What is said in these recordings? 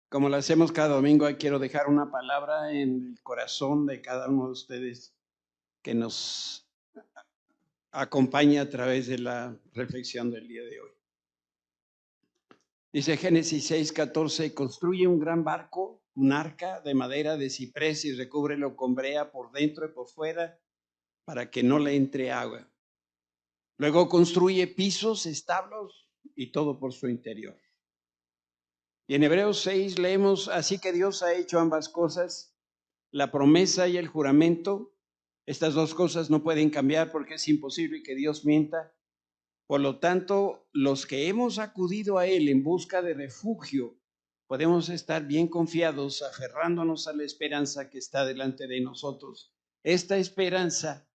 Como lo hacemos cada domingo, quiero dejar una palabra en el corazón de cada uno de ustedes que nos acompaña a través de la reflexión del día de hoy. Dice Génesis 6:14, construye un gran barco, un arca de madera de ciprés y recúbrelo con brea por dentro y por fuera para que no le entre agua. Luego construye pisos, establos y todo por su interior. Y en Hebreos 6 leemos, así que Dios ha hecho ambas cosas, la promesa y el juramento. Estas dos cosas no pueden cambiar porque es imposible que Dios mienta. Por lo tanto, los que hemos acudido a Él en busca de refugio, podemos estar bien confiados, aferrándonos a la esperanza que está delante de nosotros. Esta esperanza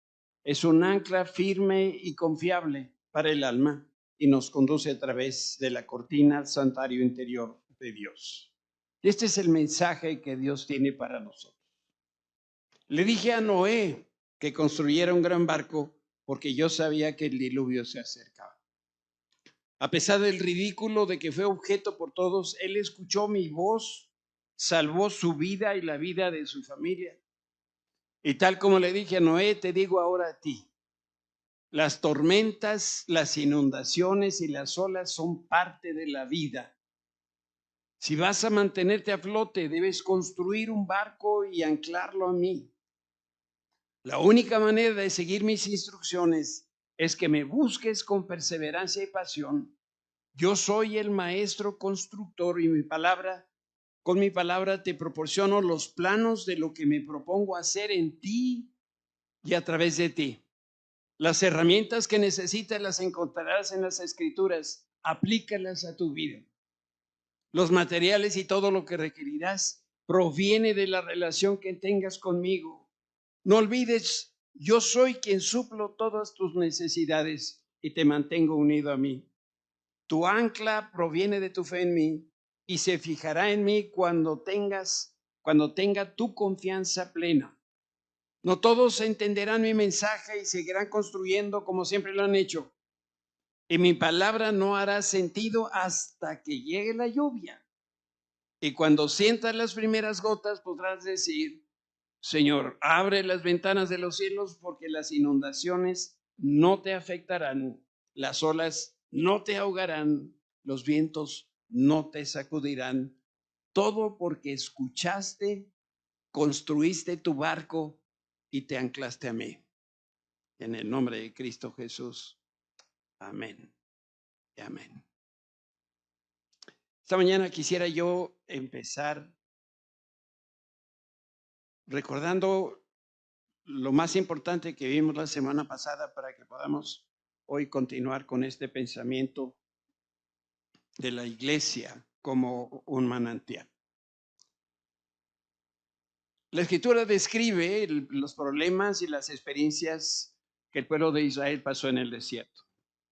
es un ancla firme y confiable para el alma y nos conduce a través de la cortina al santuario interior de Dios. Este es el mensaje que Dios tiene para nosotros. Le dije a Noé que construyera un gran barco porque yo sabía que el diluvio se acercaba. A pesar del ridículo de que fue objeto por todos, él escuchó mi voz, salvó su vida y la vida de su familia. Y tal como le dije a Noé, te digo ahora a ti, las tormentas, las inundaciones y las olas son parte de la vida. Si vas a mantenerte a flote, debes construir un barco y anclarlo a mí. La única manera de seguir mis instrucciones es que me busques con perseverancia y pasión. Yo soy el maestro constructor y con mi palabra te proporciono los planos de lo que me propongo hacer en ti y a través de ti. Las herramientas que necesitas las encontrarás en las Escrituras. Aplícalas a tu vida. Los materiales y todo lo que requerirás proviene de la relación que tengas conmigo. No olvides, yo soy quien suplo todas tus necesidades y te mantengo unido a mí. Tu ancla proviene de tu fe en mí y se fijará en mí cuando tenga tu confianza plena. No todos entenderán mi mensaje y seguirán construyendo como siempre lo han hecho. Y mi palabra no hará sentido hasta que llegue la lluvia. Y cuando sientas las primeras gotas podrás decir, Señor, abre las ventanas de los cielos porque las inundaciones no te afectarán, las olas no te ahogarán, los vientos no te sacudirán. Todo porque escuchaste, construiste tu barco y te anclaste a mí. En el nombre de Cristo Jesús. Amén. Y amén. Esta mañana quisiera yo empezar recordando lo más importante que vimos la semana pasada para que podamos hoy continuar con este pensamiento de la iglesia como un manantial. La Escritura describe los problemas y las experiencias que el pueblo de Israel pasó en el desierto.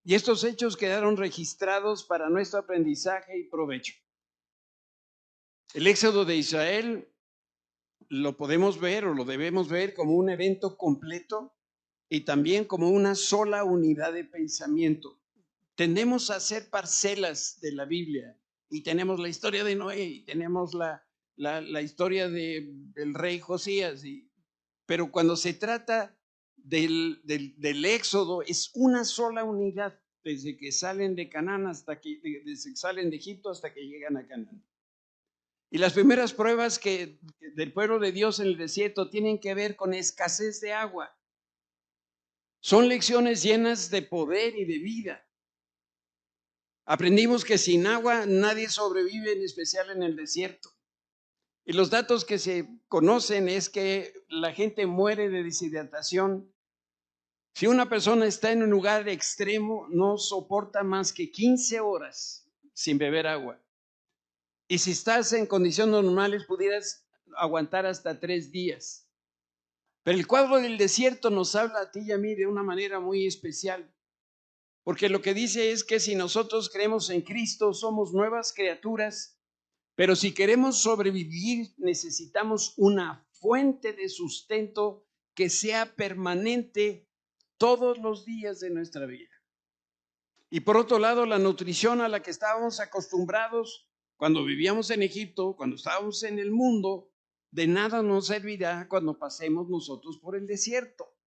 Y estos hechos quedaron registrados para nuestro aprendizaje y provecho. El éxodo de Israel lo podemos ver o lo debemos ver como un evento completo y también como una sola unidad de pensamiento. Tendemos a hacer parcelas de la Biblia y tenemos la historia de Noé y tenemos la historia del rey Josías, pero cuando se trata del éxodo es una sola unidad desde que salen de Canaán desde que salen de Egipto hasta que llegan a Canaán. Y las primeras pruebas del pueblo de Dios en el desierto tienen que ver con escasez de agua. Son lecciones llenas de poder y de vida. Aprendimos que sin agua nadie sobrevive, en especial en el desierto. Y los datos que se conocen es que la gente muere de deshidratación. Si una persona está en un lugar extremo, no soporta más que 15 horas sin beber agua. Y si estás en condiciones normales, pudieras aguantar hasta 3 días. Pero el cuadro del desierto nos habla a ti y a mí de una manera muy especial. Porque lo que dice es que si nosotros creemos en Cristo, somos nuevas criaturas, pero si queremos sobrevivir, necesitamos una fuente de sustento que sea permanente todos los días de nuestra vida. Y por otro lado, la nutrición a la que estábamos acostumbrados cuando vivíamos en Egipto, cuando estábamos en el mundo, de nada nos servirá cuando pasemos nosotros por el desierto.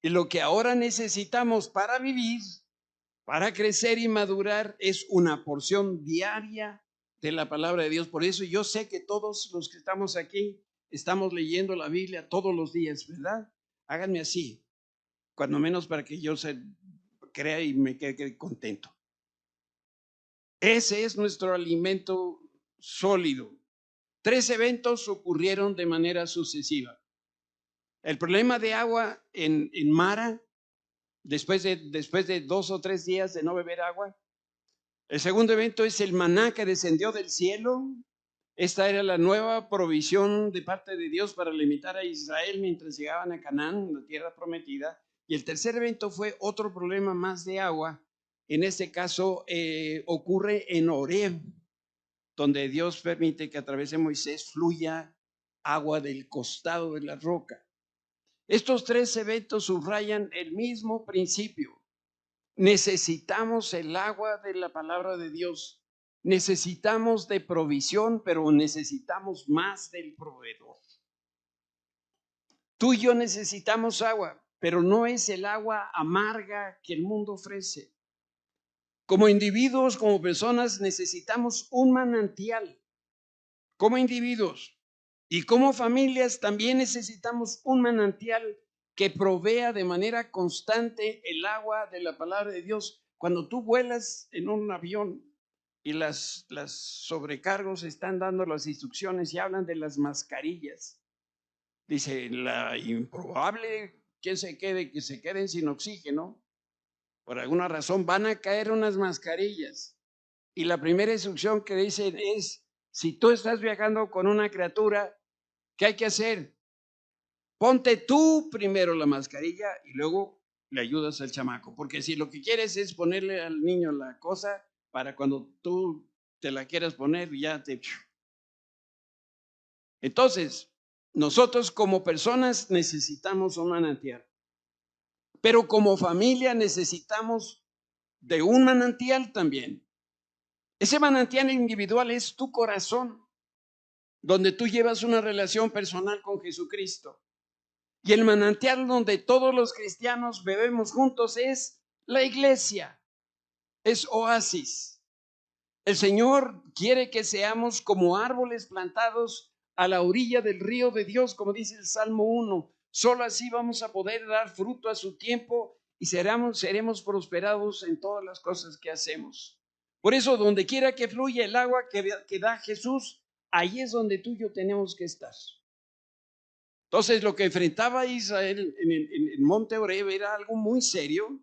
Y lo que ahora necesitamos para vivir, para crecer y madurar, es una porción diaria de la palabra de Dios. Por eso yo sé que todos los que estamos aquí estamos leyendo la Biblia todos los días, ¿verdad? Háganme así, cuando menos para que yo se crea y me quede contento. Ese es nuestro alimento sólido. 3 eventos ocurrieron de manera sucesiva. El problema de agua en Mara, después de 2 o 3 días de no beber agua. El segundo evento es el maná que descendió del cielo. Esta era la nueva provisión de parte de Dios para limitar a Israel mientras llegaban a Canaán, la tierra prometida. Y el tercer evento fue otro problema más de agua. En este caso ocurre en Horeb, donde Dios permite que a través de Moisés fluya agua del costado de la roca. Estos 3 eventos subrayan el mismo principio. Necesitamos el agua de la palabra de Dios. Necesitamos de provisión, pero necesitamos más del proveedor. Tú y yo necesitamos agua, pero no es el agua amarga que el mundo ofrece. Como individuos, como personas, necesitamos un manantial. Como individuos y como familias también necesitamos un manantial que provea de manera constante el agua de la palabra de Dios. Cuando tú vuelas en un avión y las sobrecargos están dando las instrucciones y hablan de las mascarillas, dice, la improbable que se queden sin oxígeno, por alguna razón van a caer unas mascarillas. Y la primera instrucción que dicen es, si tú estás viajando con una criatura, ¿qué hay que hacer? Ponte tú primero la mascarilla y luego le ayudas al chamaco. Porque si lo que quieres es ponerle al niño la cosa, para cuando tú te la quieras poner, ya te... Entonces, nosotros como personas necesitamos un manantial. Pero como familia necesitamos de un manantial también. Ese manantial individual es tu corazón, donde tú llevas una relación personal con Jesucristo. Y el manantial donde todos los cristianos bebemos juntos es la iglesia, es oasis. El Señor quiere que seamos como árboles plantados a la orilla del río de Dios, como dice el Salmo 1. Solo así vamos a poder dar fruto a su tiempo y seremos prosperados en todas las cosas que hacemos. Por eso, donde quiera que fluya el agua que da Jesús, ahí es donde tú y yo tenemos que estar. Entonces, lo que enfrentaba Israel en el monte Horeb era algo muy serio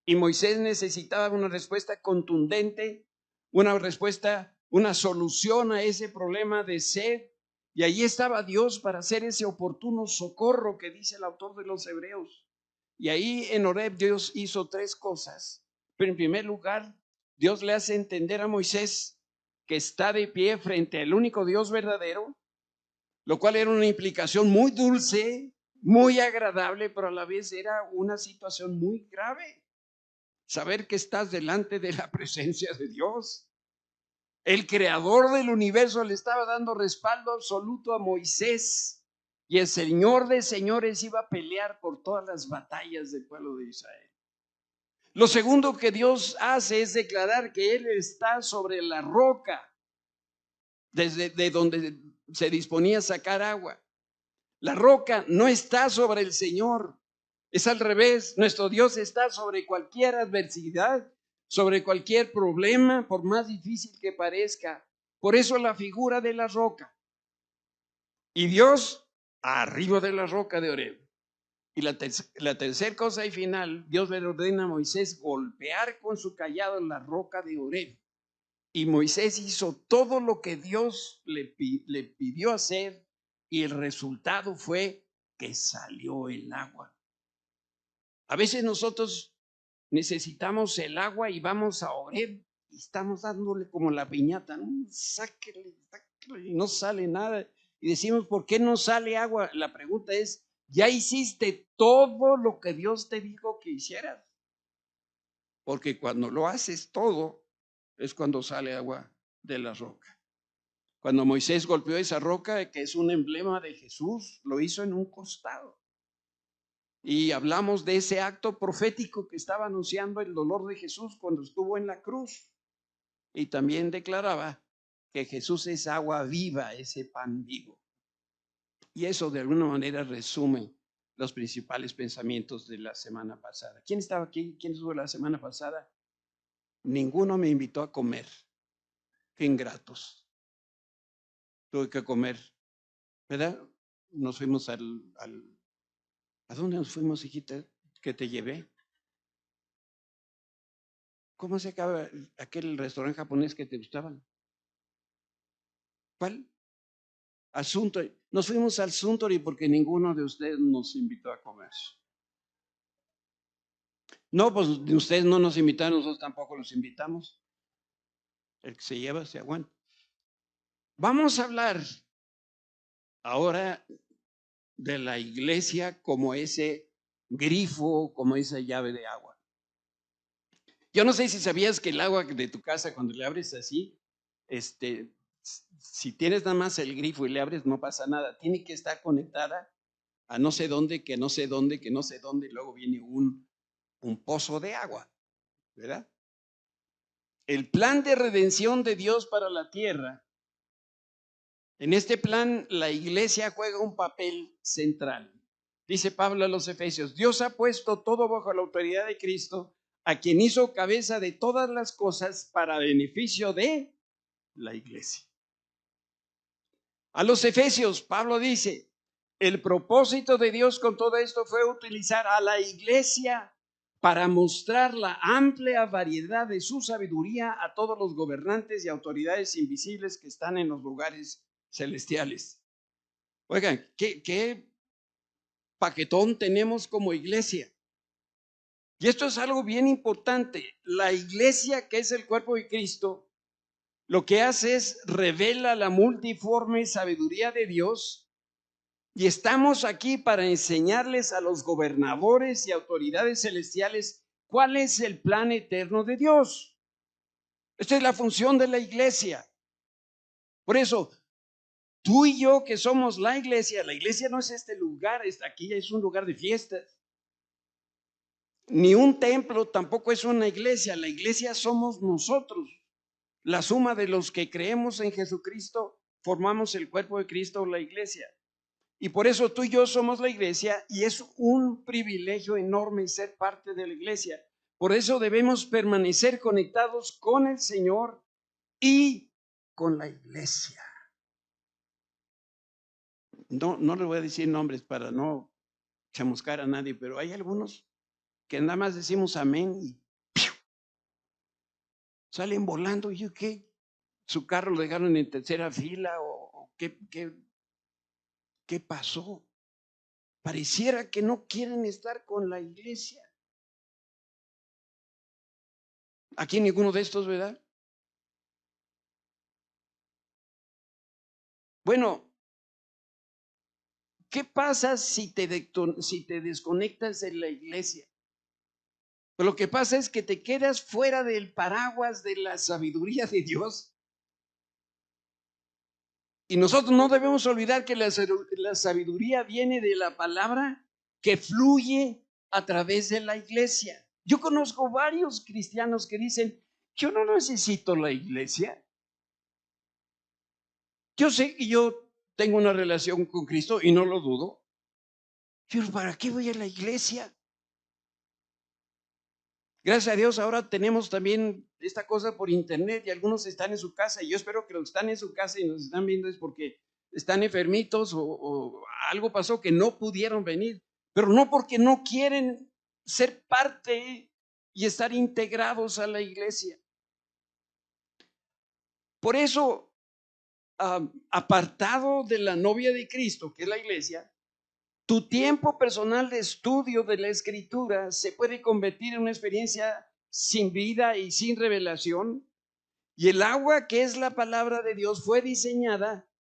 y Moisés necesitaba una respuesta contundente, una respuesta, una solución a ese problema de sed. Y ahí estaba Dios para hacer ese oportuno socorro que dice el autor de los Hebreos. Y ahí en Horeb Dios hizo 3 cosas. Pero en primer lugar, Dios le hace entender a Moisés que está de pie frente al único Dios verdadero, lo cual era una implicación muy dulce, muy agradable, pero a la vez era una situación muy grave. Saber que estás delante de la presencia de Dios. El creador del universo le estaba dando respaldo absoluto a Moisés y el Señor de señores iba a pelear por todas las batallas del pueblo de Israel. Lo segundo que Dios hace es declarar que Él está sobre la roca desde donde se disponía a sacar agua. La roca no está sobre el Señor, es al revés. Nuestro Dios está sobre cualquier adversidad, sobre cualquier problema, por más difícil que parezca. Por eso la figura de la roca. Y Dios arriba de la roca de Horeb. Y la tercera cosa y final, Dios le ordena a Moisés golpear con su cayado la roca de Horeb. Y Moisés hizo todo lo que Dios le pidió hacer y el resultado fue que salió el agua. A veces nosotros necesitamos el agua y vamos a Horeb y estamos dándole como la piñata, ¿no? Sáquele, y no sale nada. Y decimos, ¿por qué no sale agua? La pregunta es, ¿ya hiciste todo lo que Dios te dijo que hicieras? Porque cuando lo haces todo, es cuando sale agua. de la roca. Cuando Moisés golpeó esa roca, que es un emblema de Jesús, lo hizo en un costado. Y hablamos de ese acto profético que estaba anunciando el dolor de Jesús cuando estuvo en la cruz. Y también declaraba que Jesús es agua viva, ese pan vivo. Y eso de alguna manera resume los principales pensamientos de la semana pasada. ¿Quién estaba aquí? ¿Quién estuvo la semana pasada? Ninguno me invitó a comer. Qué ingratos. Tuve que comer, ¿verdad? Nos fuimos ¿a dónde nos fuimos, hijita, que te llevé? ¿Cómo se acaba aquel restaurante japonés que te gustaba? ¿Cuál? Al Suntory. Nos fuimos al Suntory porque ninguno de ustedes nos invitó a comer. No, pues ustedes no nos invitaron, nosotros tampoco los invitamos. El que se lleva se aguanta. Vamos a hablar ahora de la iglesia como ese grifo, como esa llave de agua. Yo no sé si sabías que el agua de tu casa, cuando le abres así, si tienes nada más el grifo y le abres, no pasa nada. Tiene que estar conectada a no sé dónde, que no sé dónde, que no sé dónde, y luego viene un pozo de agua, ¿verdad? El plan de redención de Dios para la tierra, en este plan la iglesia juega un papel central. Dice Pablo a los Efesios, Dios ha puesto todo bajo la autoridad de Cristo, a quien hizo cabeza de todas las cosas para beneficio de la iglesia. A los Efesios, Pablo dice, el propósito de Dios con todo esto fue utilizar a la iglesia para mostrar la amplia variedad de su sabiduría a todos los gobernantes y autoridades invisibles que están en los lugares celestiales. Oigan, ¿qué paquetón tenemos como iglesia? Y esto es algo bien importante. La iglesia, que es el cuerpo de Cristo, lo que hace es revela la multiforme sabiduría de Dios, y estamos aquí para enseñarles a los gobernadores y autoridades celestiales cuál es el plan eterno de Dios. Esta es la función de la iglesia. Por eso, tú y yo que somos la iglesia no es este lugar, aquí es un lugar de fiestas. Ni un templo tampoco es una iglesia. La iglesia somos nosotros. La suma de los que creemos en Jesucristo formamos el cuerpo de Cristo, la iglesia. Y por eso tú y yo somos la iglesia, y es un privilegio enorme ser parte de la iglesia. Por eso debemos permanecer conectados con el Señor y con la iglesia. No le voy a decir nombres para no chamuscar a nadie, pero hay algunos que nada más decimos amén y ¡piu! Salen volando. ¿Y yo qué? ¿Su carro lo dejaron en tercera fila o qué pasó? Pareciera que no quieren estar con la iglesia. Aquí ninguno de estos, ¿verdad? Bueno, ¿qué pasa si te desconectas de la iglesia? Pues lo que pasa es que te quedas fuera del paraguas de la sabiduría de Dios. Y nosotros no debemos olvidar que la sabiduría viene de la palabra que fluye a través de la iglesia. Yo conozco varios cristianos que dicen, yo no necesito la iglesia. Yo sé que yo tengo una relación con Cristo y no lo dudo, pero ¿para qué voy a la iglesia? Gracias a Dios ahora tenemos también esta cosa por internet y algunos están en su casa, y yo espero que los que están en su casa y nos están viendo es porque están enfermitos o algo pasó que no pudieron venir, pero no porque no quieren ser parte y estar integrados a la iglesia. Por eso, apartado de la novia de Cristo, que es la iglesia, tu tiempo personal de estudio de la escritura se puede convertir en una experiencia sin vida y sin revelación. Y el agua, que es la palabra de Dios, fue diseñada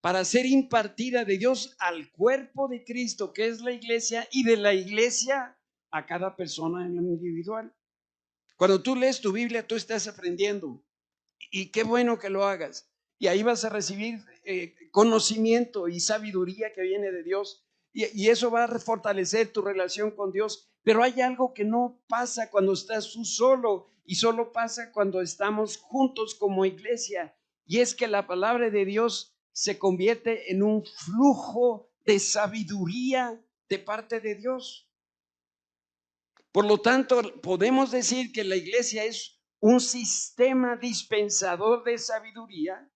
para ser impartida de Dios al cuerpo de Cristo, que es la iglesia, y de la iglesia a cada persona en lo individual. Cuando tú lees tu Biblia, tú estás aprendiendo. Y qué bueno que lo hagas. Y ahí vas a recibir conocimiento y sabiduría que viene de Dios. Y eso va a fortalecer tu relación con Dios. Pero hay algo que no pasa cuando estás tú solo y solo pasa cuando estamos juntos como iglesia. Y es que la palabra de Dios se convierte en un flujo de sabiduría de parte de Dios. Por lo tanto, podemos decir que la iglesia es un sistema dispensador de sabiduría.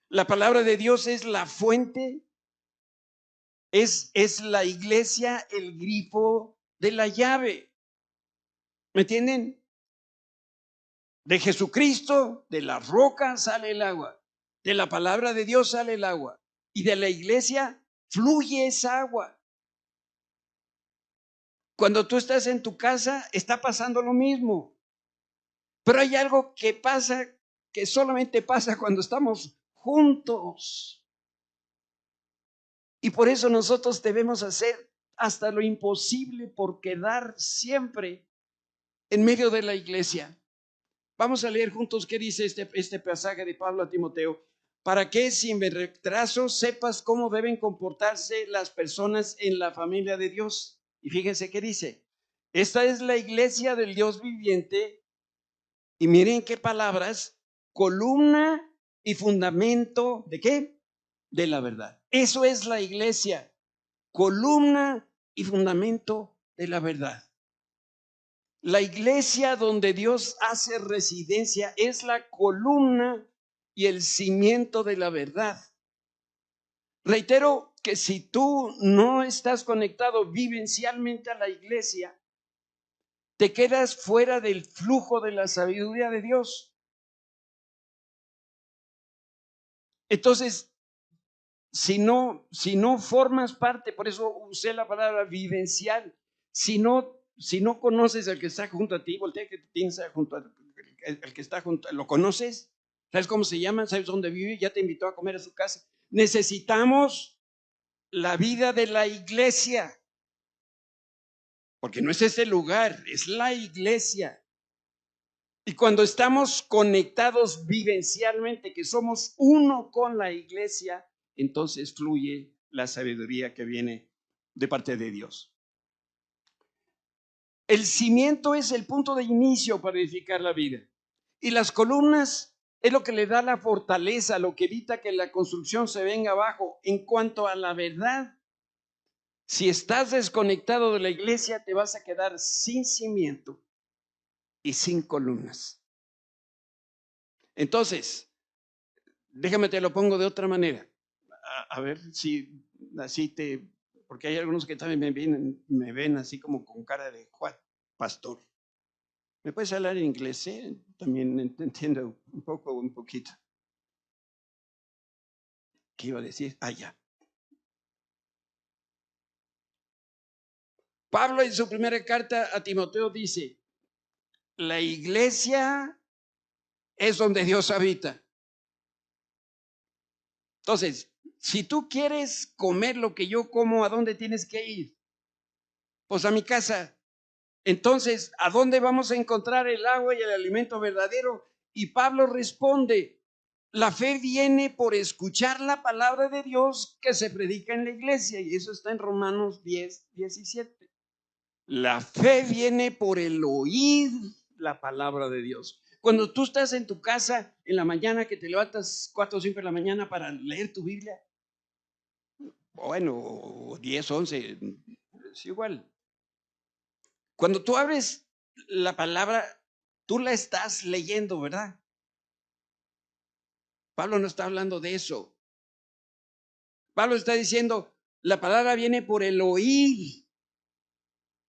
La palabra de Dios es la fuente, es la iglesia el grifo de la llave. ¿Me entienden? De Jesucristo, de la roca sale el agua, de la palabra de Dios sale el agua y de la iglesia fluye esa agua. Cuando tú estás en tu casa, está pasando lo mismo. Pero hay algo que pasa, que solamente pasa cuando estamos juntos. Y por eso nosotros debemos hacer hasta lo imposible por quedar siempre en medio de la iglesia. Vamos a leer juntos qué dice este pasaje de Pablo a Timoteo. Para que sin retraso sepas cómo deben comportarse las personas en la familia de Dios. Y fíjense qué dice. Esta es la iglesia del Dios viviente. Y miren qué palabras. Columna y fundamento ¿de qué? De la verdad. Eso es la iglesia. Columna y fundamento de la verdad. La iglesia donde Dios hace residencia es la columna y el cimiento de la verdad. Reitero que si tú no estás conectado vivencialmente a la iglesia, te quedas fuera del flujo de la sabiduría de Dios. Entonces, si no formas parte, por eso usé la palabra vivencial, si no conoces al que está junto a ti, voltea que tienes junto a el que está junto, ¿lo conoces? ¿Sabes cómo se llama? ¿Sabes dónde vive? Ya te invitó a comer a su casa. Necesitamos la vida de la iglesia, porque no es ese lugar, es la iglesia. Y cuando estamos conectados vivencialmente, que somos uno con la iglesia, entonces fluye la sabiduría que viene de parte de Dios. El cimiento es el punto de inicio para edificar la vida. Y las columnas es lo que le da la fortaleza, lo que evita que la construcción se venga abajo. En cuanto a la verdad, si estás desconectado de la iglesia, te vas a quedar sin cimiento y sin columnas. Entonces, déjame te lo pongo de otra manera. A ver si así porque hay algunos que también me ven así como con cara de Juan, pastor. ¿Me puedes hablar en inglés? También entiendo un poquito. ¿Qué iba a decir? Ya. Pablo en su primera carta a Timoteo dice, la iglesia es donde Dios habita. Entonces, si tú quieres comer lo que yo como, ¿a dónde tienes que ir? Pues a mi casa. Entonces, ¿a dónde vamos a encontrar el agua y el alimento verdadero? Y Pablo responde, la fe viene por escuchar la palabra de Dios que se predica en la iglesia. Y eso está en Romanos 10:17. La fe viene por el oír la palabra de Dios. Cuando tú estás en tu casa en la mañana, que te levantas 4 o 5 de la mañana para leer tu Biblia, bueno, 10, 11, es igual. Cuando tú abres la palabra, tú la estás leyendo, ¿verdad? Pablo no está hablando de eso. Pablo está diciendo, la palabra viene por el oír.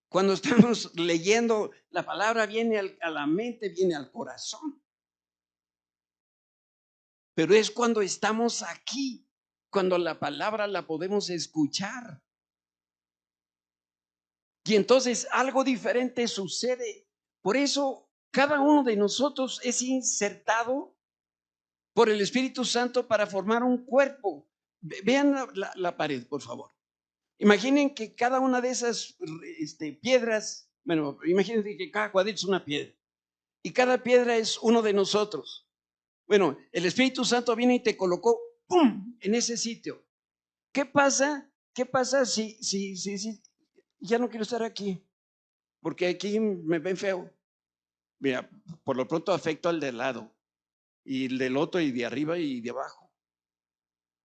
Cuando estamos leyendo, la palabra viene a la mente, viene al corazón. Pero es cuando estamos aquí, cuando la palabra la podemos escuchar. Y entonces algo diferente sucede. Por eso cada uno de nosotros es insertado por el Espíritu Santo para formar un cuerpo. Vean la pared, por favor. Imaginen que cada una de esas piedras, bueno, imagínense que cada cuadrito es una piedra y cada piedra es uno de nosotros. Bueno, el Espíritu Santo viene y te colocó, ¡pum!, en ese sitio. ¿Qué pasa? ¿Qué pasa si ya no quiero estar aquí? Porque aquí me ven feo. Mira, por lo pronto afecto al de lado, y el del otro, y de arriba y de abajo.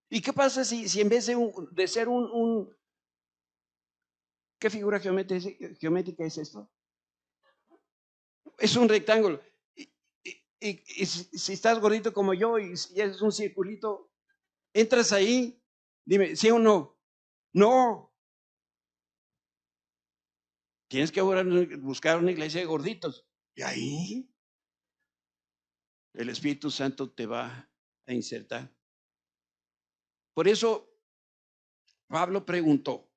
¿Y qué pasa si en vez de ser ¿qué figura geométrica es esto? Es un rectángulo. Y si estás gordito como yo y es un circulito, entras ahí, dime, ¿sí o no? No. Tienes que buscar una iglesia de gorditos. Y ahí el Espíritu Santo te va a insertar. Por eso Pablo preguntó,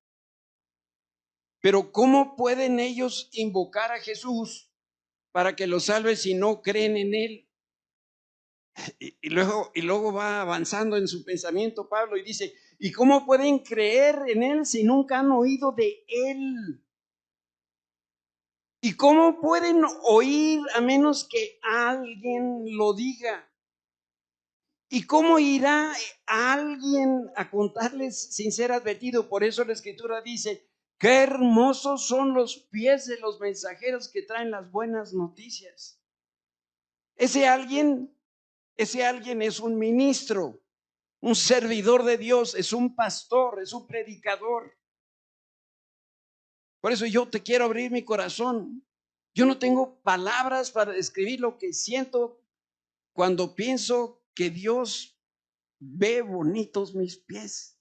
pero ¿cómo pueden ellos invocar a Jesús para que los salve si no creen en él? Y luego va avanzando en su pensamiento Pablo y dice, ¿y cómo pueden creer en él si nunca han oído de él? ¿Y cómo pueden oír a menos que alguien lo diga? ¿Y cómo irá a alguien a contarles sin ser advertido? Por eso la Escritura dice, qué hermosos son los pies de los mensajeros que traen las buenas noticias. Ese alguien es un ministro, un servidor de Dios, es un pastor, es un predicador. Por eso yo te quiero abrir mi corazón. Yo no tengo palabras para describir lo que siento cuando pienso que Dios ve bonitos mis pies.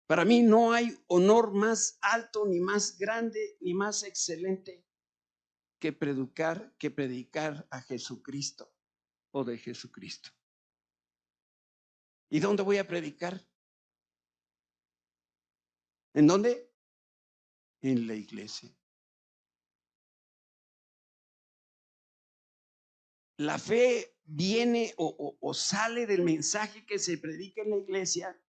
Para mí no hay honor más alto, ni más grande, ni más excelente que predicar a Jesucristo o de Jesucristo. ¿Y dónde voy a predicar? ¿En dónde? En la iglesia. La fe viene o sale del mensaje que se predica en la iglesia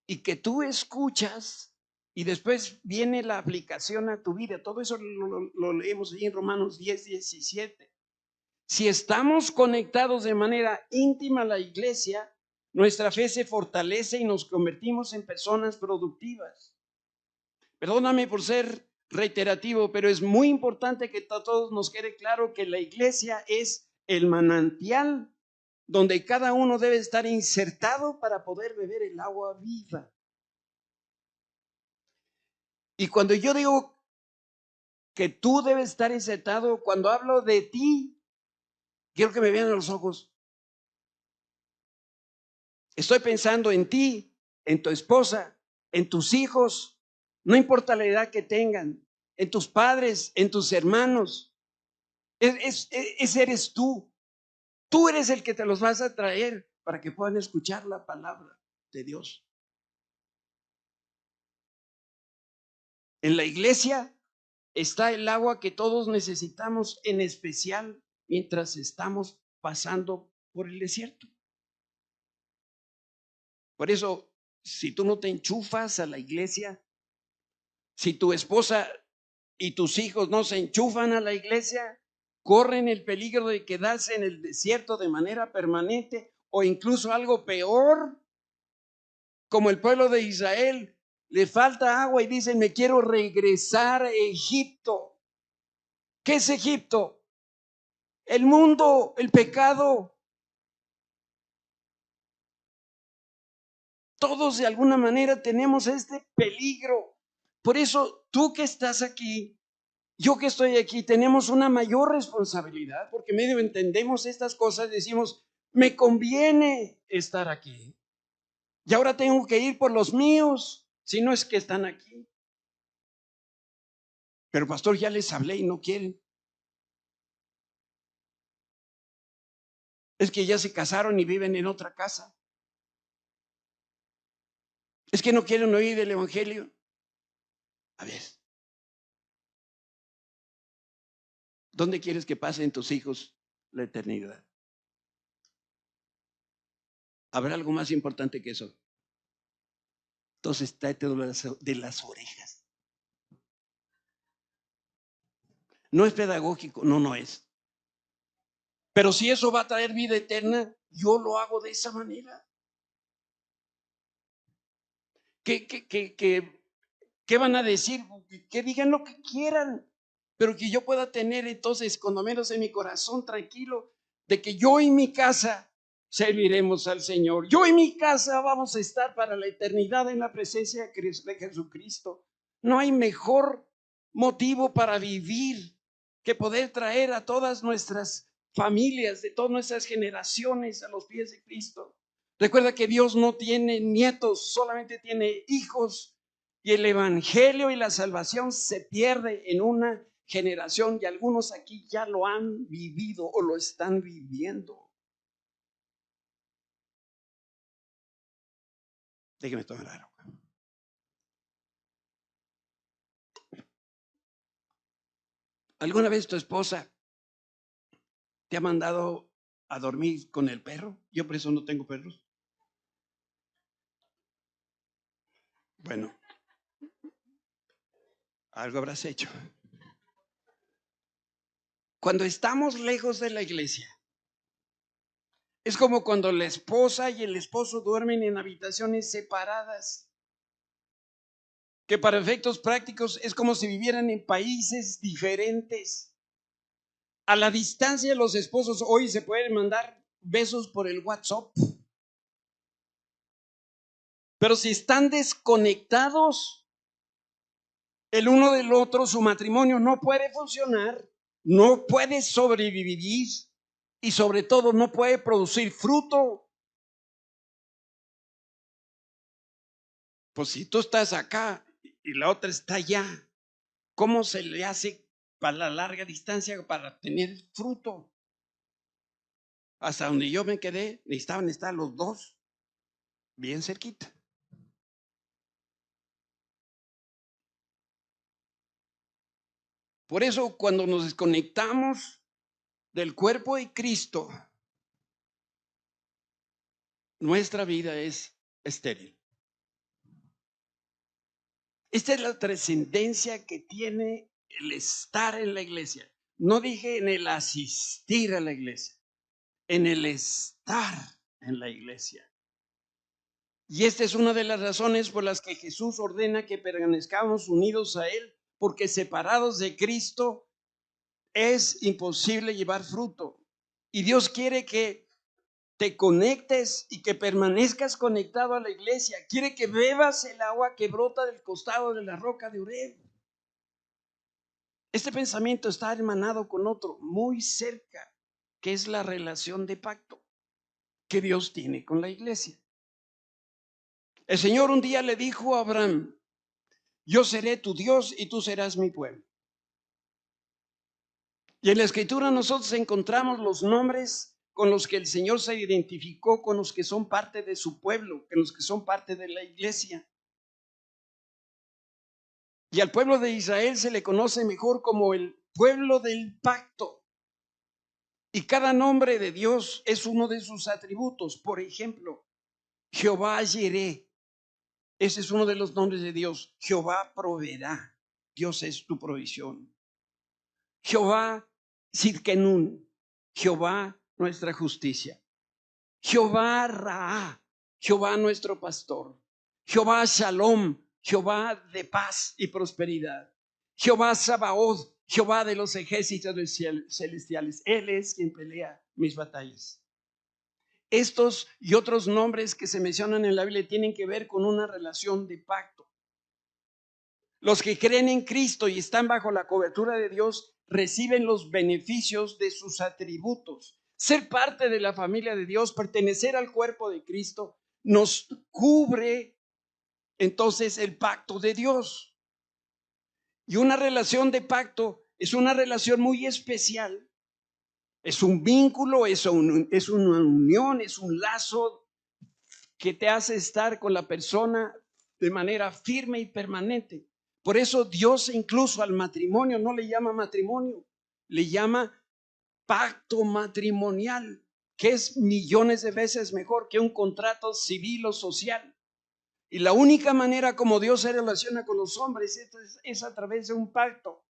y que tú escuchas y después viene la aplicación a tu vida. Todo eso lo leemos ahí en Romanos 10:17. Si estamos conectados de manera íntima a la iglesia, nuestra fe se fortalece y nos convertimos en personas productivas. Perdóname por ser reiterativo, pero es muy importante que a todos nos quede claro que la iglesia es el manantial donde cada uno debe estar insertado para poder beber el agua viva. Y cuando yo digo que tú debes estar insertado, cuando hablo de ti, quiero que me vean a los ojos. Estoy pensando en ti, en tu esposa, en tus hijos, no importa la edad que tengan, en tus padres, en tus hermanos. Ese eres tú. Tú eres el que te los vas a traer para que puedan escuchar la palabra de Dios. En la iglesia está el agua que todos necesitamos, en especial mientras estamos pasando por el desierto. Por eso, si tú no te enchufas a la iglesia, si tu esposa y tus hijos no se enchufan a la iglesia, corren el peligro de quedarse en el desierto de manera permanente o incluso algo peor, como el pueblo de Israel. Le falta agua y dicen, me quiero regresar a Egipto. ¿Qué es Egipto? El mundo, el pecado. Todos de alguna manera tenemos este peligro. Por eso tú que estás aquí, yo que estoy aquí, tenemos una mayor responsabilidad porque medio entendemos estas cosas, decimos, me conviene estar aquí. Y ahora tengo que ir por los míos, si no es que están aquí. Pero pastor, ya les hablé y no quieren. Es que ya se casaron y viven en otra casa. Es que no quieren oír el evangelio. A ver, ¿dónde quieres que pasen tus hijos la eternidad? ¿Habrá algo más importante que eso? Entonces, tráete de las orejas. No es pedagógico, no es. Pero si eso va a traer vida eterna, yo lo hago de esa manera. ¿Qué van a decir? Que digan lo que quieran, pero que yo pueda tener entonces, cuando menos en mi corazón, tranquilo, de que yo y mi casa serviremos al Señor. Yo y mi casa vamos a estar para la eternidad en la presencia de Jesucristo. No hay mejor motivo para vivir que poder traer a todas nuestras familias, de todas nuestras generaciones, a los pies de Cristo. Recuerda que Dios no tiene nietos, solamente tiene hijos. Y el evangelio y la salvación se pierde en una generación y algunos aquí ya lo han vivido o lo están viviendo. Déjeme tomar agua. ¿Alguna vez tu esposa te ha mandado a dormir con el perro? Yo por eso no tengo perros. Bueno, algo habrás hecho. Cuando estamos lejos de la iglesia, es como cuando la esposa y el esposo duermen en habitaciones separadas, que para efectos prácticos es como si vivieran en países diferentes. A la distancia, los esposos hoy se pueden mandar besos por el WhatsApp, pero si están desconectados el uno del otro, su matrimonio no puede funcionar, no puede sobrevivir y sobre todo no puede producir fruto. Pues si tú estás acá y la otra está allá, ¿cómo se le hace para la larga distancia para tener fruto? Hasta donde yo me quedé, necesitaban estar los dos bien cerquita. Por eso cuando nos desconectamos del cuerpo de Cristo, nuestra vida es estéril. Esta es la trascendencia que tiene el estar en la iglesia. No dije en el asistir a la iglesia, en el estar en la iglesia. Y esta es una de las razones por las que Jesús ordena que permanezcamos unidos a Él, porque separados de Cristo es imposible llevar fruto. Y Dios quiere que te conectes y que permanezcas conectado a la iglesia. Quiere que bebas el agua que brota del costado de la roca de Oreb. Este pensamiento está hermanado con otro muy cerca, que es la relación de pacto que Dios tiene con la iglesia. El Señor un día le dijo a Abraham: yo seré tu Dios y tú serás mi pueblo. Y en la Escritura nosotros encontramos los nombres con los que el Señor se identificó con los que son parte de su pueblo, con los que son parte de la iglesia. Y al pueblo de Israel se le conoce mejor como el pueblo del pacto. Y cada nombre de Dios es uno de sus atributos. Por ejemplo, Jehová Jireh. Ese es uno de los nombres de Dios. Jehová proveerá. Dios es tu provisión. Jehová Sidkenun. Jehová nuestra justicia. Jehová Raá. Jehová nuestro pastor. Jehová Shalom. Jehová de paz y prosperidad. Jehová Sabaoth. Jehová de los ejércitos celestiales. Él es quien pelea mis batallas. Estos y otros nombres que se mencionan en la Biblia tienen que ver con una relación de pacto. Los que creen en Cristo y están bajo la cobertura de Dios reciben los beneficios de sus atributos. Ser parte de la familia de Dios, pertenecer al cuerpo de Cristo, nos cubre entonces el pacto de Dios. Y una relación de pacto es una relación muy especial. Es un vínculo, es una unión, es un lazo que te hace estar con la persona de manera firme y permanente. Por eso Dios incluso al matrimonio no le llama matrimonio, le llama pacto matrimonial, que es millones de veces mejor que un contrato civil o social. Y la única manera como Dios se relaciona con los hombres es a través de un pacto.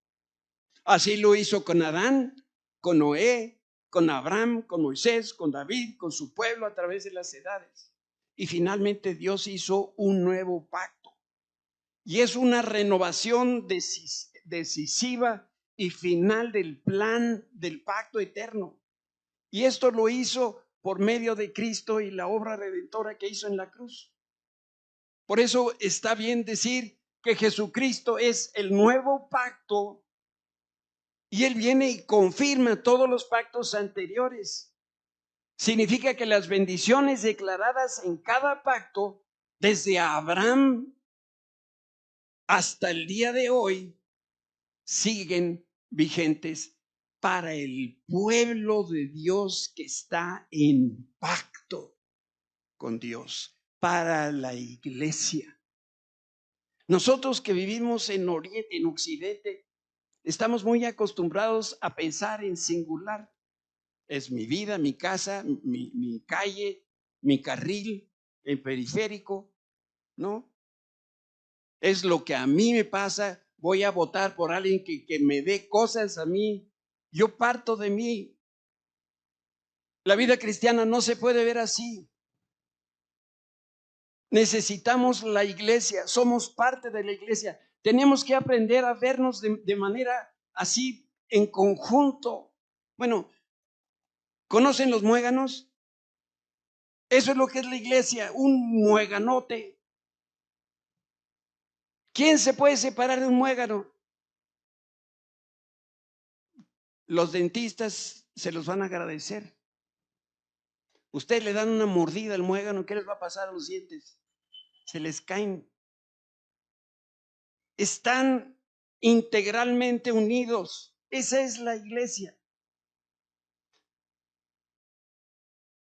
Así lo hizo con Adán, con Noé, con Abraham, con Moisés, con David, con su pueblo a través de las edades. Y finalmente Dios hizo un nuevo pacto. Y es una renovación decisiva y final del plan del pacto eterno. Y esto lo hizo por medio de Cristo y la obra redentora que hizo en la cruz. Por eso está bien decir que Jesucristo es el nuevo pacto y Él viene y confirma todos los pactos anteriores. Significa que las bendiciones declaradas en cada pacto, desde Abraham hasta el día de hoy, siguen vigentes para el pueblo de Dios que está en pacto con Dios, para la iglesia. Nosotros que vivimos en Oriente, en Occidente, estamos muy acostumbrados a pensar en singular. Es mi vida, mi casa, mi calle, mi carril, el periférico, ¿no? Es lo que a mí me pasa. Voy a votar por alguien que me dé cosas a mí. Yo parto de mí. La vida cristiana no se puede ver así. Necesitamos la iglesia, somos parte de la iglesia. Tenemos que aprender a vernos de manera así en conjunto. Bueno, ¿conocen los muéganos? Eso es lo que es la iglesia, un mueganote. ¿Quién se puede separar de un muégano? Los dentistas se los van a agradecer. Ustedes le dan una mordida al muégano, ¿qué les va a pasar a los dientes? Se les caen. Están integralmente unidos. Esa es la iglesia.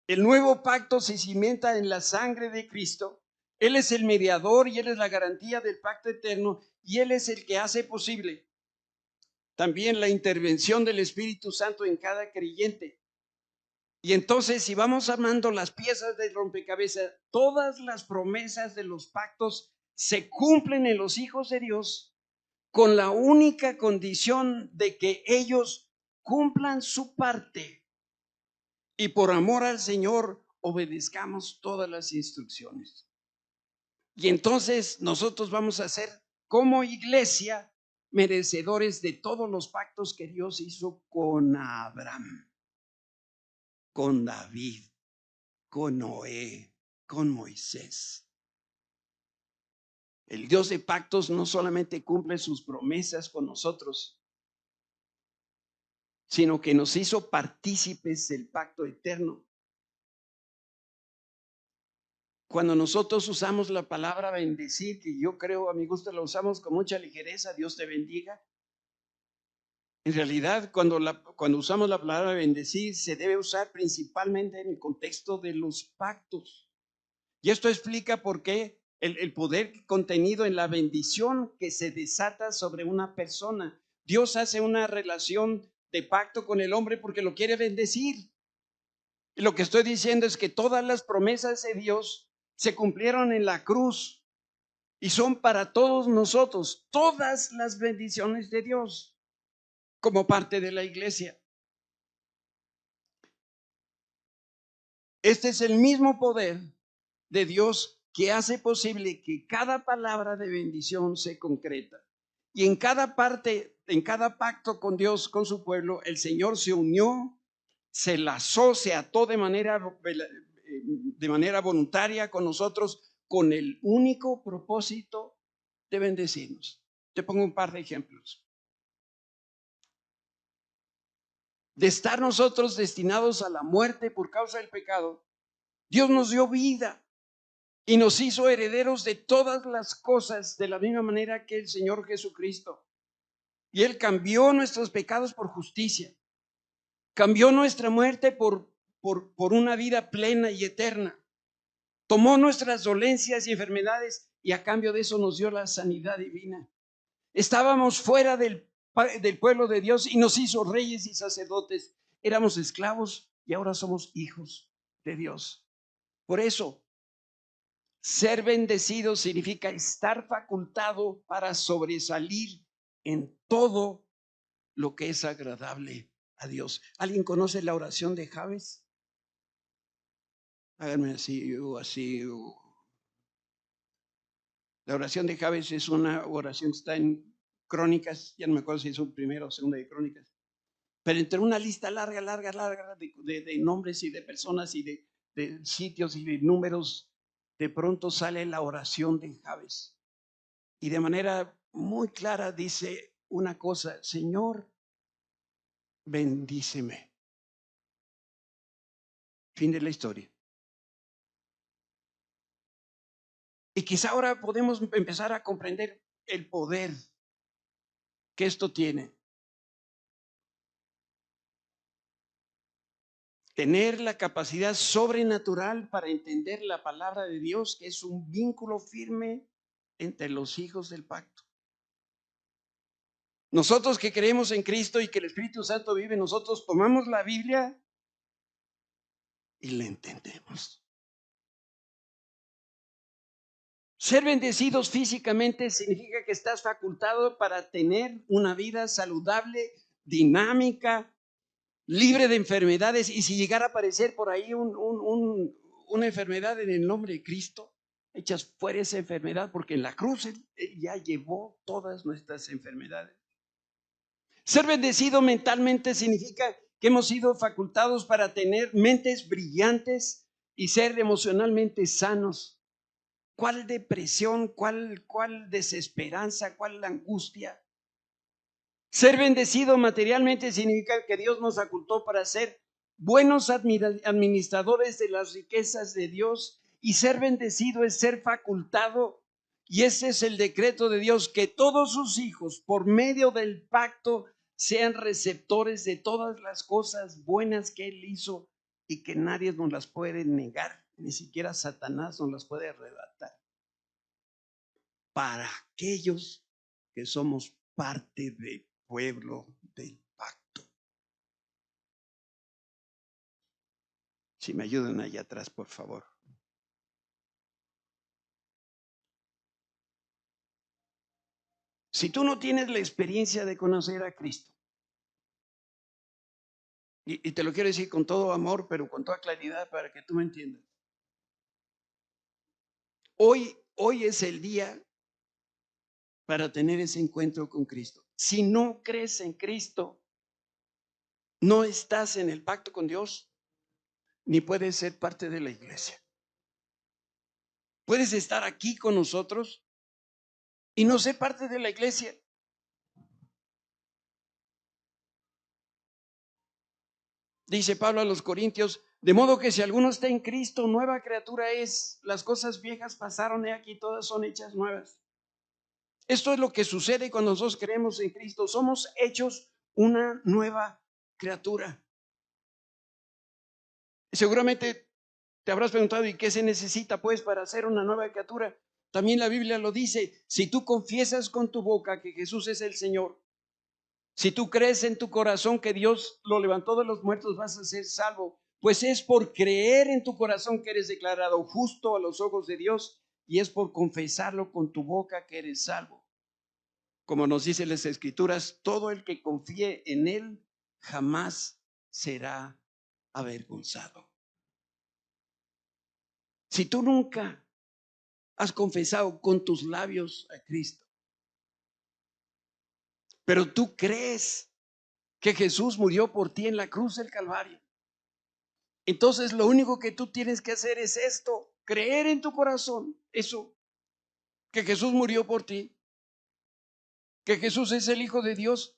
El nuevo pacto se cimenta en la sangre de Cristo. Él es el mediador y Él es la garantía del pacto eterno y Él es el que hace posible también la intervención del Espíritu Santo en cada creyente. Y entonces, si vamos armando las piezas del rompecabezas, todas las promesas de los pactos se cumplen en los hijos de Dios con la única condición de que ellos cumplan su parte y por amor al Señor obedezcamos todas las instrucciones. Y entonces nosotros vamos a ser como iglesia merecedores de todos los pactos que Dios hizo con Abraham, con David, con Noé, con Moisés. El Dios de pactos no solamente cumple sus promesas con nosotros, sino que nos hizo partícipes del pacto eterno. Cuando nosotros usamos la palabra bendecir, que yo creo a mi gusto la usamos con mucha ligereza, Dios te bendiga. En realidad, cuando usamos la palabra bendecir, se debe usar principalmente en el contexto de los pactos. Y esto explica por qué el poder contenido en la bendición que se desata sobre una persona. Dios hace una relación de pacto con el hombre porque lo quiere bendecir. Y lo que estoy diciendo es que todas las promesas de Dios se cumplieron en la cruz y son para todos nosotros, todas las bendiciones de Dios como parte de la iglesia. Este es el mismo poder de Dios que hace posible que cada palabra de bendición se concreta. Y en cada parte, en cada pacto con Dios, con su pueblo, el Señor se unió, se lazó, se ató de manera voluntaria con nosotros, con el único propósito de bendecirnos. Te pongo un par de ejemplos. De estar nosotros destinados a la muerte por causa del pecado, Dios nos dio vida y nos hizo herederos de todas las cosas de la misma manera que el Señor Jesucristo. Y Él cambió nuestros pecados por justicia, cambió nuestra muerte por una vida plena y eterna. Tomó nuestras dolencias y enfermedades y a cambio de eso nos dio la sanidad divina. Estábamos fuera del pueblo de Dios y nos hizo reyes y sacerdotes. Éramos esclavos y ahora somos hijos de Dios. Por eso, ser bendecido significa estar facultado para sobresalir en todo lo que es agradable a Dios. ¿Alguien conoce la oración de Jabes? Háganme así o así. La oración de Jabes es una oración que está en Crónicas, ya no me acuerdo si es un primero o segunda de Crónicas, pero entre una lista larga de nombres y de personas y de sitios y de números, de pronto sale la oración de Jabes. Y de manera muy clara dice una cosa: Señor, bendíceme. Fin de la historia. Y quizá ahora podemos empezar a comprender el poder que esto tiene. Tener la capacidad sobrenatural para entender la palabra de Dios, que es un vínculo firme entre los hijos del pacto. Nosotros que creemos en Cristo y que el Espíritu Santo vive, nosotros tomamos la Biblia y la entendemos. Ser bendecidos físicamente significa que estás facultado para tener una vida saludable, dinámica, libre de enfermedades. Y si llegara a aparecer por ahí una enfermedad en el nombre de Cristo, echas fuera esa enfermedad, porque en la cruz Él ya llevó todas nuestras enfermedades. Ser bendecido mentalmente significa que hemos sido facultados para tener mentes brillantes y ser emocionalmente sanos. ¿Cuál depresión, cuál desesperanza, cuál angustia? Ser bendecido materialmente significa que Dios nos facultó para ser buenos administradores de las riquezas de Dios, y ser bendecido es ser facultado, y ese es el decreto de Dios, que todos sus hijos por medio del pacto sean receptores de todas las cosas buenas que Él hizo y que nadie nos las puede negar, ni siquiera Satanás nos las puede arrebatar. Para aquellos que somos parte del pueblo del pacto. Si me ayudan allá atrás, por favor. Si tú no tienes la experiencia de conocer a Cristo, y te lo quiero decir con todo amor, pero con toda claridad para que tú me entiendas. Hoy es el día para tener ese encuentro con Cristo. Si no crees en Cristo, no estás en el pacto con Dios, ni puedes ser parte de la iglesia. Puedes estar aquí con nosotros y no ser parte de la iglesia. Dice Pablo a los Corintios: de modo que si alguno está en Cristo, nueva criatura es. Las cosas viejas pasaron, he aquí todas son hechas nuevas. Esto es lo que sucede cuando nosotros creemos en Cristo. Somos hechos una nueva criatura. Seguramente te habrás preguntado: ¿y qué se necesita pues para ser una nueva criatura? También la Biblia lo dice: si tú confiesas con tu boca que Jesús es el Señor, si tú crees en tu corazón que Dios lo levantó de los muertos, vas a ser salvo. Pues es por creer en tu corazón que eres declarado justo a los ojos de Dios, y es por confesarlo con tu boca que eres salvo. Como nos dicen las Escrituras, todo el que confíe en Él jamás será avergonzado. Si tú nunca has confesado con tus labios a Cristo, pero tú crees que Jesús murió por ti en la cruz del Calvario, entonces lo único que tú tienes que hacer es esto: creer en tu corazón eso, que Jesús murió por ti, que Jesús es el Hijo de Dios,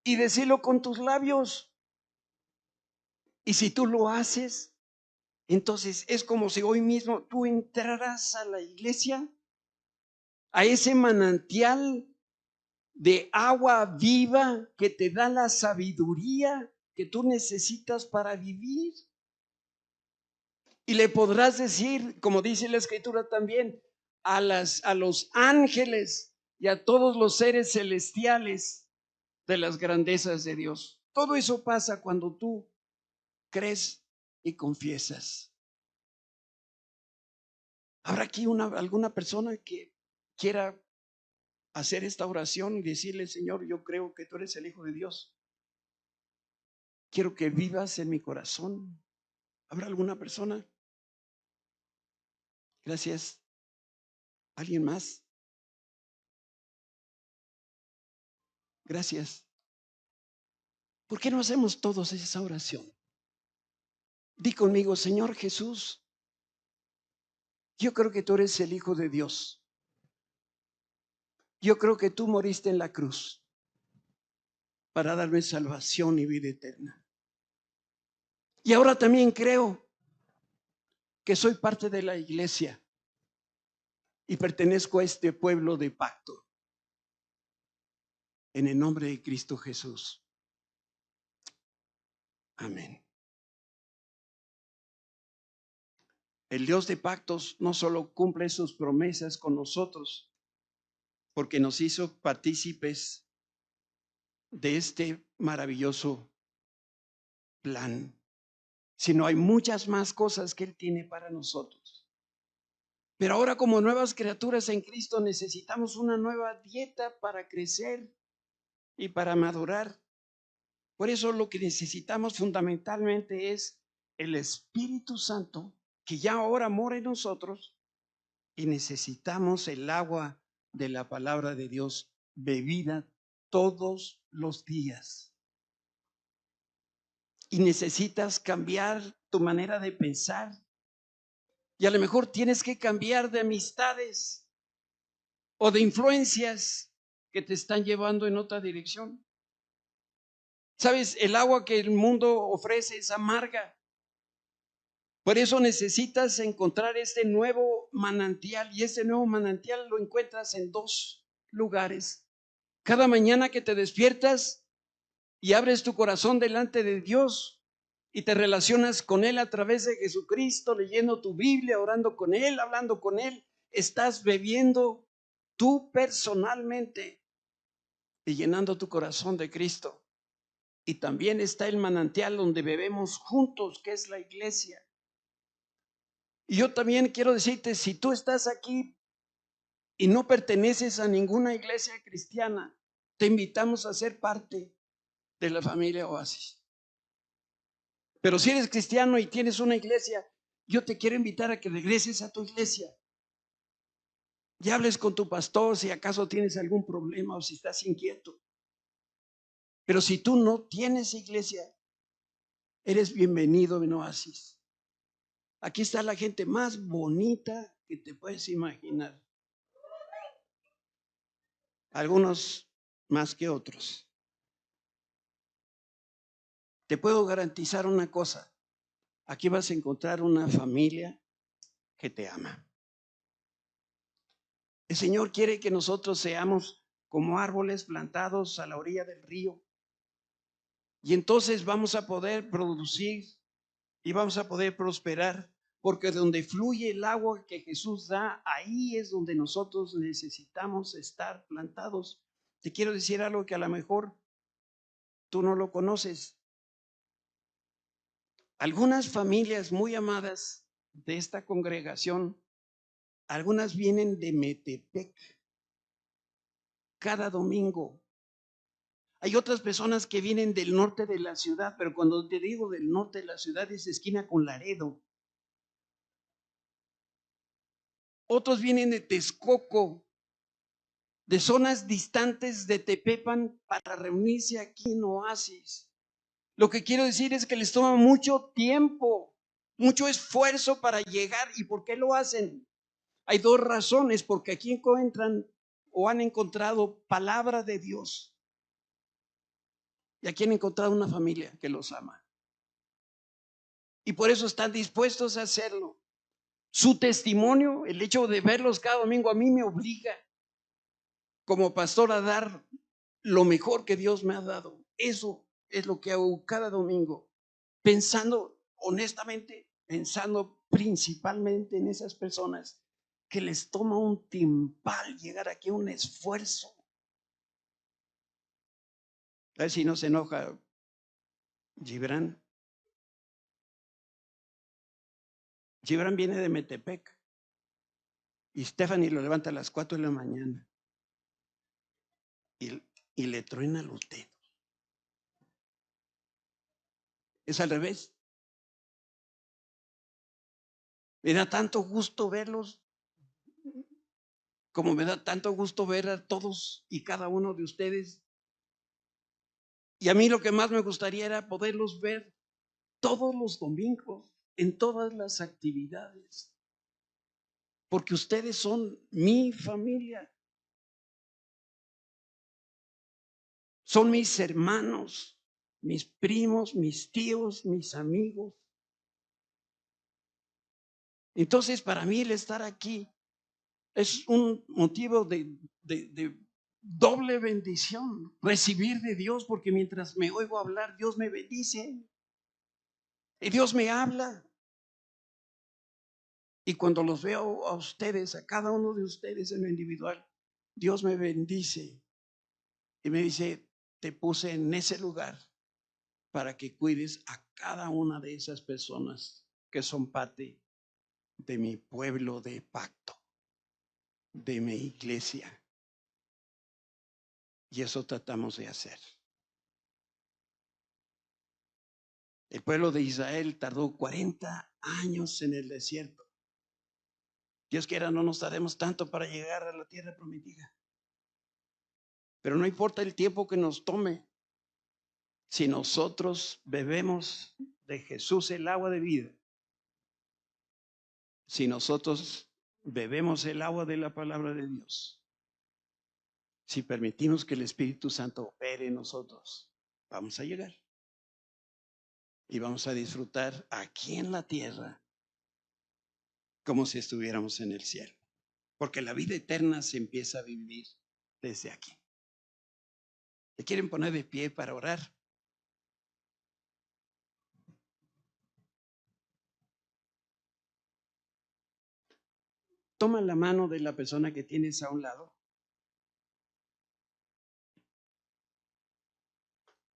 y decirlo con tus labios. Y si tú lo haces, entonces es como si hoy mismo tú entraras a la iglesia, a ese manantial de agua viva que te da la sabiduría que tú necesitas para vivir. Y le podrás decir, como dice la Escritura también, a los ángeles y a todos los seres celestiales de las grandezas de Dios. Todo eso pasa cuando tú crees y confiesas. ¿Habrá aquí alguna persona que quiera hacer esta oración y decirle: Señor, yo creo que tú eres el Hijo de Dios? Quiero que vivas en mi corazón. ¿Habrá alguna persona? Gracias. ¿Alguien más? Gracias. ¿Por qué no hacemos todos esa oración? Di conmigo, Señor Jesús, yo creo que tú eres el Hijo de Dios. Yo creo que tú moriste en la cruz para darme salvación y vida eterna. Y ahora también creo que soy parte de la iglesia y pertenezco a este pueblo de pacto. En el nombre de Cristo Jesús. Amén. El Dios de pactos no solo cumple sus promesas con nosotros, porque nos hizo partícipes de este maravilloso plan, sino hay muchas más cosas que Él tiene para nosotros. Pero ahora, como nuevas criaturas en Cristo, necesitamos una nueva dieta para crecer y para madurar. Por eso lo que necesitamos fundamentalmente es el Espíritu Santo, que ya ahora mora en nosotros, y necesitamos el agua de la palabra de Dios bebida todos los días. Y necesitas cambiar tu manera de pensar. Y a lo mejor tienes que cambiar de amistades o de influencias que te están llevando en otra dirección. Sabes, el agua que el mundo ofrece es amarga. Por eso necesitas encontrar este nuevo manantial, y ese nuevo manantial lo encuentras en dos lugares. Cada mañana que te despiertas y abres tu corazón delante de Dios y te relacionas con Él a través de Jesucristo, leyendo tu Biblia, orando con Él, hablando con Él, estás bebiendo tú personalmente y llenando tu corazón de Cristo. Y también está el manantial donde bebemos juntos, que es la iglesia. Y yo también quiero decirte, si tú estás aquí y no perteneces a ninguna iglesia cristiana, te invitamos a ser parte de la familia Oasis. Pero si eres cristiano y tienes una iglesia, yo te quiero invitar a que regreses a tu iglesia y hables con tu pastor si acaso tienes algún problema o si estás inquieto. Pero si tú no tienes iglesia, eres bienvenido en Oasis. Aquí está la gente más bonita que te puedes imaginar. Algunos más que otros. Te puedo garantizar una cosa. Aquí vas a encontrar una familia que te ama. El Señor quiere que nosotros seamos como árboles plantados a la orilla del río. Y entonces vamos a poder producir y vamos a poder prosperar, porque donde fluye el agua que Jesús da, ahí es donde nosotros necesitamos estar plantados. Te quiero decir algo que a lo mejor tú no lo conoces. Algunas familias muy amadas de esta congregación, algunas vienen de Metepec cada domingo. Hay otras personas que vienen del norte de la ciudad, pero cuando te digo del norte de la ciudad es esquina con Laredo. Otros vienen de Texcoco, de zonas distantes de Tepepan para reunirse aquí en Oasis. Lo que quiero decir es que les toma mucho tiempo, mucho esfuerzo para llegar. ¿Y por qué lo hacen? Hay dos razones, porque aquí encuentran o han encontrado palabra de Dios. Y aquí han encontrado una familia que los ama. Y por eso están dispuestos a hacerlo. Su testimonio, el hecho de verlos cada domingo, a mí me obliga como pastor a dar lo mejor que Dios me ha dado. Eso es lo que hago cada domingo, pensando honestamente, pensando principalmente en esas personas que les toma un timpal llegar aquí, un esfuerzo. A ver si no se enoja Gibran. Gibran viene de Metepec y Stephanie lo levanta a las 4 de la mañana y le truena los dedos. Es al revés. Me da tanto gusto verlos, como me da tanto gusto ver a todos y cada uno de ustedes. Y a mí lo que más me gustaría era poderlos ver todos los domingos en todas las actividades, porque ustedes son mi familia, son mis hermanos, mis primos, mis tíos, mis amigos. Entonces, para mí el estar aquí es un motivo de doble bendición, recibir de Dios, porque mientras me oigo hablar, Dios me bendice y Dios me habla. Y cuando los veo a ustedes, a cada uno de ustedes en lo individual, Dios me bendice y me dice, te puse en ese lugar para que cuides a cada una de esas personas que son parte de mi pueblo de pacto, de mi iglesia. Y eso tratamos de hacer. El pueblo de Israel tardó 40 años en el desierto. Dios quiera, no nos tardemos tanto para llegar a la tierra prometida. Pero no importa el tiempo que nos tome, si nosotros bebemos de Jesús el agua de vida, si nosotros bebemos el agua de la palabra de Dios, si permitimos que el Espíritu Santo opere en nosotros, vamos a llegar y vamos a disfrutar aquí en la tierra como si estuviéramos en el cielo, porque la vida eterna se empieza a vivir desde aquí. ¿Se quieren poner de pie para orar? Toma la mano de la persona que tienes a un lado.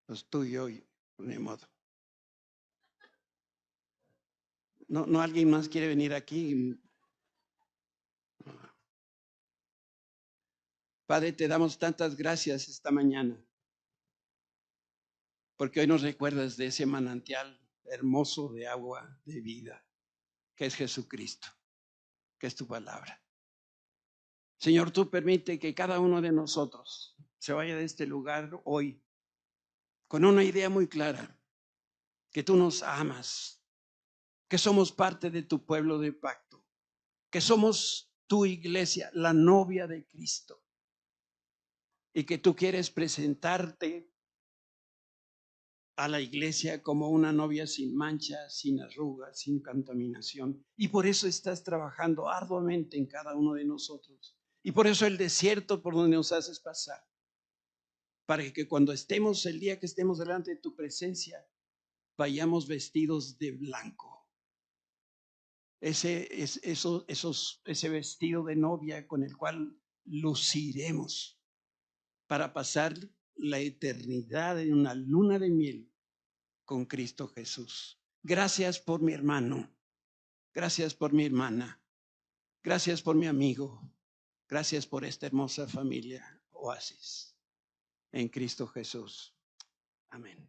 Pues tú y yo, de modo. No, alguien más quiere venir aquí. Padre, te damos tantas gracias esta mañana, porque hoy nos recuerdas de ese manantial hermoso de agua de vida, que es Jesucristo, que es tu palabra. Señor, tú permite que cada uno de nosotros se vaya de este lugar hoy con una idea muy clara, que tú nos amas, que somos parte de tu pueblo de pacto, que somos tu iglesia, la novia de Cristo, y que tú quieres presentarte a la iglesia como una novia sin mancha, sin arrugas, sin contaminación. Y por eso estás trabajando arduamente en cada uno de nosotros. Y por eso el desierto por donde nos haces pasar, para que cuando estemos, el día que estemos delante de tu presencia, vayamos vestidos de blanco. Ese vestido de novia con el cual luciremos para pasar la eternidad en una luna de miel con Cristo Jesús. Gracias por mi hermano, gracias por mi hermana, gracias por mi amigo, gracias por esta hermosa familia Oasis en Cristo Jesús. Amén.